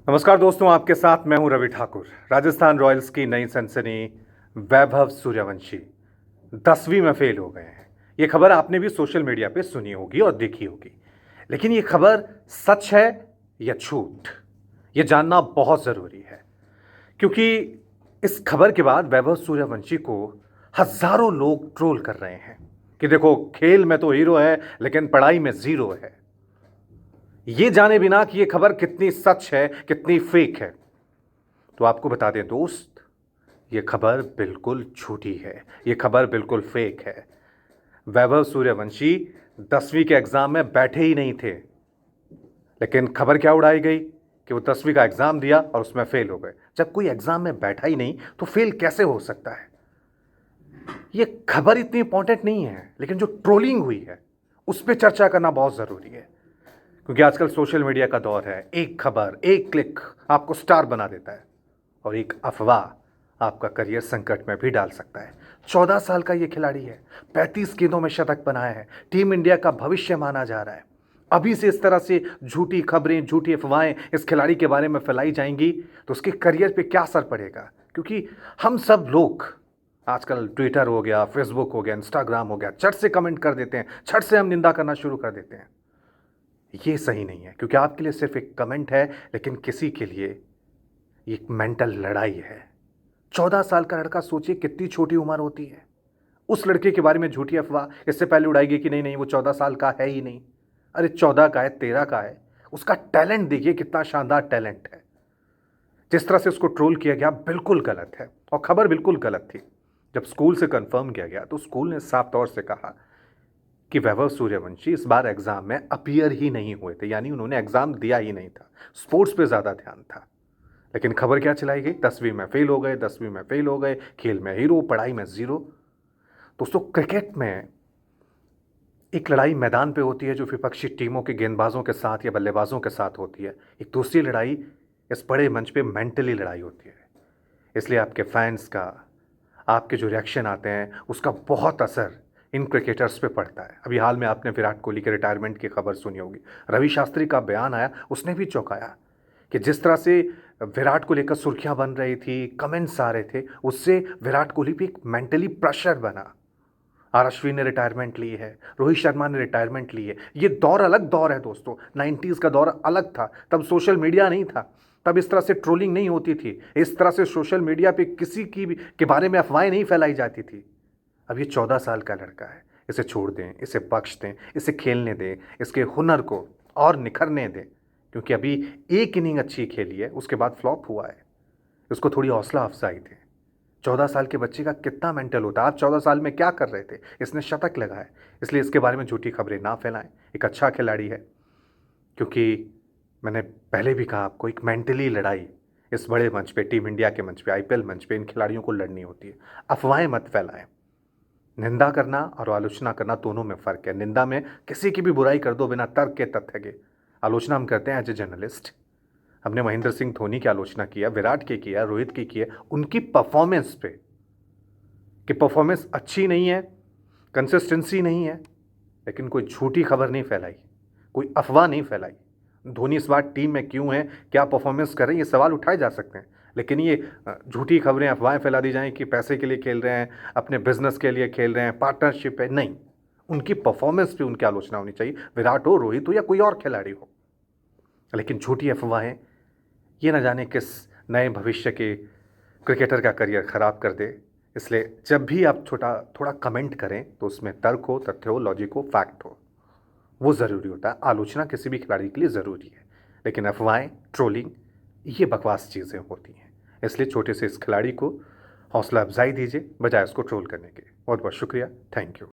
नमस्कार दोस्तों, आपके साथ मैं हूं रवि ठाकुर। राजस्थान रॉयल्स की नई सनसनी, वैभव सूर्यवंशी 10वीं में फेल हो गए हैं। यह खबर आपने भी सोशल मीडिया पे सुनी होगी और देखी होगी, लेकिन यह खबर सच है या झूठ, यह जानना बहुत जरूरी है। क्योंकि इस खबर के बाद वैभव सूर्यवंशी को हजारों लोग ट्रोल कर रहे हैं कि देखो, खेल में तो हीरो है लेकिन पढ़ाई में जीरो है। ये जाने बिना कि ये खबर कितनी सच है कितनी फेक है, तो आपको बता दें दोस्त, ये खबर बिल्कुल झूठी है, ये खबर बिल्कुल फेक है। वैभव सूर्यवंशी 10वीं के एग्जाम में बैठे ही नहीं थे, लेकिन खबर क्या उड़ाई गई कि वो 10वीं का एग्जाम दिया और उसमें फेल हो गए। जब कोई एग्जाम में बैठा ही नहीं तो फेल कैसे हो सकता है? ये खबर इतनी इंपॉर्टेंट नहीं है, लेकिन जो ट्रोलिंग हुई है उस पर चर्चा करना बहुत जरूरी है। क्योंकि आजकल सोशल मीडिया का दौर है, एक खबर एक क्लिक आपको स्टार बना देता है और एक अफवाह आपका करियर संकट में भी डाल सकता है। 14 साल का ये खिलाड़ी है, 35 गेंदों में शतक बनाया है, टीम इंडिया का भविष्य माना जा रहा है। अभी से इस तरह से झूठी खबरें झूठी अफवाहें इस खिलाड़ी के बारे में फैलाई जाएंगी तो उसके करियर पे क्या असर पड़ेगा? क्योंकि हम सब लोग आजकल, ट्विटर हो गया, फेसबुक हो गया, इंस्टाग्राम हो गया, झट से कमेंट कर देते हैं, झट से हम निंदा करना शुरू कर देते हैं। ये सही नहीं है, क्योंकि आपके लिए सिर्फ एक कमेंट है, लेकिन किसी के लिए एक मेंटल लड़ाई है। 14 साल का लड़का, सोचिए कितनी छोटी उम्र होती है। उस लड़के के बारे में झूठी अफवाह इससे पहले उड़ाई गई कि नहीं नहीं वो 14 साल का है ही नहीं। अरे 14 का है, 13 का है। उसका टैलेंट देखिए, कितना शानदार टैलेंट है। जिस तरह से उसको ट्रोल किया गया बिल्कुल गलत है और खबर बिल्कुल गलत थी। जब स्कूल से कंफर्म किया गया तो स्कूल ने साफ तौर से कहा कि वैभव सूर्यवंशी इस बार एग्जाम में अपीयर ही नहीं हुए थे, यानी उन्होंने एग्जाम दिया ही नहीं था, स्पोर्ट्स पे ज्यादा ध्यान था। लेकिन खबर क्या चलाई गई? 10वीं में फेल हो गए, 10वीं में फेल हो गए, खेल में हीरो, पढ़ाई में जीरो। दोस्तों, क्रिकेट में एक लड़ाई मैदान पे होती है जो विपक्षी टीमों के गेंदबाजों के साथ या बल्लेबाजों के साथ होती है। एक दूसरी लड़ाई इस बड़े मंच पे मेंटली लड़ाई होती है। इसलिए आपके फैंस का, आपके जो रिएक्शन आते हैं उसका बहुत असर इन क्रिकेटर्स पे पड़ता है। अभी हाल में आपने विराट कोहली के रिटायरमेंट की खबर सुनी होगी। रवि शास्त्री का बयान आया, उसने भी चौंकाया कि जिस तरह से विराट को लेकर सुर्खियां बन रही थी, कमेंट्स आ रहे थे, उससे विराट कोहली पे एक मेंटली प्रेशर बना। आर अश्विन ने रिटायरमेंट ली है, रोहित शर्मा ने रिटायरमेंट ली है। ये दौर अलग दौर है दोस्तों। 90s का दौर अलग था, तब सोशल मीडिया नहीं था, तब इस तरह से ट्रोलिंग नहीं होती थी, इस तरह से सोशल मीडिया पे किसी की भी के बारे में अफवाहें नहीं फैलाई जाती थी। अब ये 14 साल का लड़का है, इसे छोड़ दें, इसे बख्श दें, इसे खेलने दें, इसके हुनर को और निखरने दें। क्योंकि अभी एक इनिंग अच्छी खेली है, उसके बाद फ्लॉप हुआ है। उसको थोड़ी हौसला अफजाई दें। 14 साल के बच्चे का कितना मेंटल होता है? आप 14 साल में क्या कर रहे थे? इसने शतक लगाया, इसलिए इसके बारे में झूठी खबरें ना फैलाएं। एक अच्छा खिलाड़ी है। क्योंकि मैंने पहले भी कहा आपको, एक मेंटली लड़ाई इस बड़े मंच पे, टीम इंडिया के मंच पे, आईपीएल मंच पे इन खिलाड़ियों को लड़नी होती है। अफवाहें मत फैलाएं। निंदा करना और आलोचना करना दोनों में फर्क है। निंदा में किसी की भी बुराई कर दो बिना तर्क के, तथ्य के। आलोचना हम करते हैं एज ए जर्नलिस्ट। हमने महेंद्र सिंह धोनी की आलोचना किया, विराट की किया, रोहित की किया, उनकी परफॉर्मेंस पे कि परफॉर्मेंस अच्छी नहीं है, कंसिस्टेंसी नहीं है। लेकिन कोई झूठी खबर नहीं फैलाई, कोई अफवाह नहीं फैलाई। धोनी इस बार टीम में क्यों है, क्या परफॉर्मेंस कर रहे हैं, ये सवाल उठाए जा सकते हैं। लेकिन ये झूठी खबरें, अफवाहें फैला दी जाएं कि पैसे के लिए खेल रहे हैं, अपने बिजनेस के लिए खेल रहे हैं, पार्टनरशिप है, नहीं। उनकी परफॉर्मेंस पे उनकी आलोचना होनी चाहिए, विराट हो, रोहित हो या कोई और खिलाड़ी हो। लेकिन झूठी अफवाहें ये न जाने किस नए भविष्य के क्रिकेटर का करियर खराब कर दे। इसलिए जब भी आप छोटा थोड़ा कमेंट करें तो उसमें तर्क हो, तथ्य हो, लॉजिक हो, फैक्ट हो, वो ज़रूरी होता है। आलोचना किसी भी खिलाड़ी के लिए ज़रूरी है, लेकिन अफवाहें, ट्रोलिंग, ये बकवास चीज़ें होती हैं। इसलिए छोटे से इस खिलाड़ी को हौसला अफजाई दीजिए बजाय उसको ट्रोल करने के। बहुत बहुत शुक्रिया, थैंक यू।